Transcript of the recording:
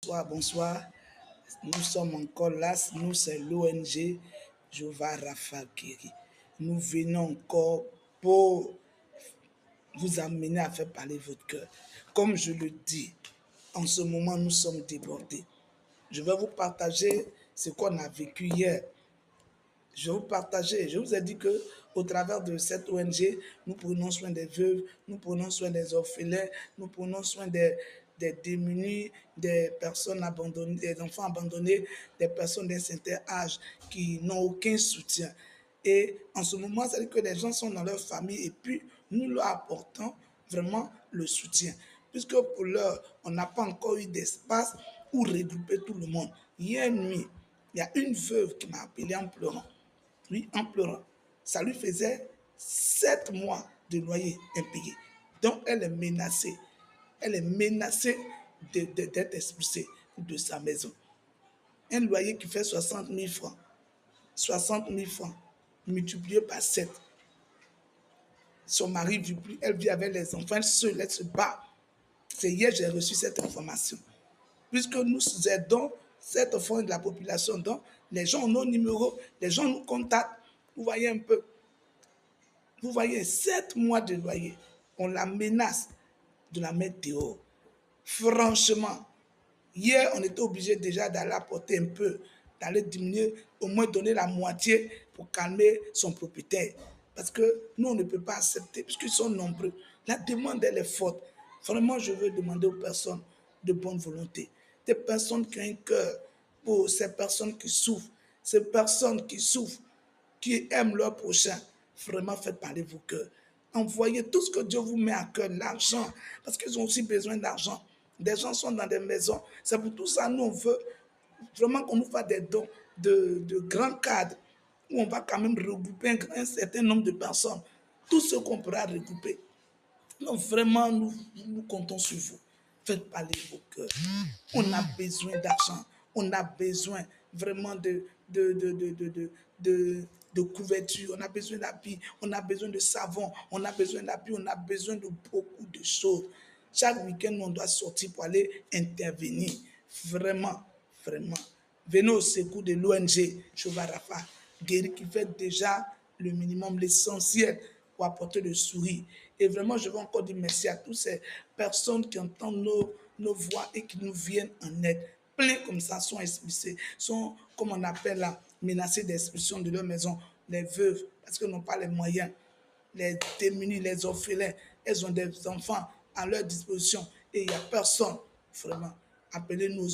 Bonsoir, bonsoir. Nous sommes encore là. Nous, c'est l'ONG Jova Rafa Kiri. Nous venons encore pour vous amener à faire parler votre cœur. Comme je le dis, en ce moment, nous sommes débordés. Je vais vous partager ce qu'on a vécu hier. Je vais vous partager. Je vous ai dit que au travers de cette ONG, nous prenons soin des veuves, nous prenons soin des orphelins, nous prenons soin des démunis, des personnes abandonnées, des enfants abandonnés, des personnes d'un certain âge qui n'ont aucun soutien. Et en ce moment, c'est-à-dire que les gens sont dans leur famille et puis nous leur apportons vraiment le soutien. Puisque pour l'heure, on n'a pas encore eu d'espace où regrouper tout le monde. Hier nuit, il y a une veuve qui m'a appelé en pleurant. Oui, en pleurant. Ça lui faisait 7 mois de loyer impayé. Donc, elle est menacée. Elle est menacée d'être expulsée de sa maison. Un loyer qui fait 60 000 francs. 60 000 francs multiplié par 7. Son mari ne vit plus. Elle vit avec les enfants. Elle seule, elle se bat. C'est hier que j'ai reçu cette information. Puisque nous aidons cette forme de la population, donc les gens ont nos numéros, les gens nous contactent. Vous voyez un peu. Vous voyez, 7 mois de loyer, on la menace de la mettre dehors. Franchement, hier, on était obligé déjà d'aller apporter un peu, d'aller diminuer, au moins donner la moitié pour calmer son propriétaire. Parce que nous, on ne peut pas accepter, puisqu'ils sont nombreux. La demande, elle est forte. Vraiment, je veux demander aux personnes de bonne volonté, des personnes qui ont un cœur pour ces personnes qui souffrent, ces personnes qui souffrent, qui aiment leur prochain. Vraiment, faites parler vos cœurs. Envoyez tout ce que Dieu vous met à cœur, l'argent, parce qu'ils ont aussi besoin d'argent. Des gens sont dans des maisons. C'est pour tout ça, nous, on veut vraiment qu'on nous fasse des dons de grands cadres, où on va quand même regrouper un certain nombre de personnes. Tout ce qu'on pourra regrouper. Donc, vraiment, nous comptons sur vous. Faites parler vos cœurs. On a besoin d'argent. On a besoin vraiment de couverture. On a besoin d'habits. On a besoin de savon. On a besoin d'habits. On a besoin de beaucoup de choses. Chaque week-end, on doit sortir pour aller intervenir. Vraiment, vraiment. Venez au secours de l'ONG Jova Rafa Guéri qui fait déjà le minimum, l'essentiel pour apporter le sourire. Et vraiment, je veux encore dire merci à toutes ces personnes qui entendent nos voix et qui nous viennent en aide. Plein comme ça sont expulsés, sont, comme on appelle là, menacés d'expulsion de leur maison, les veuves, parce qu'elles n'ont pas les moyens, les démunis, les orphelins, elles ont des enfants à leur disposition et il n'y a personne, vraiment. Appelez-nous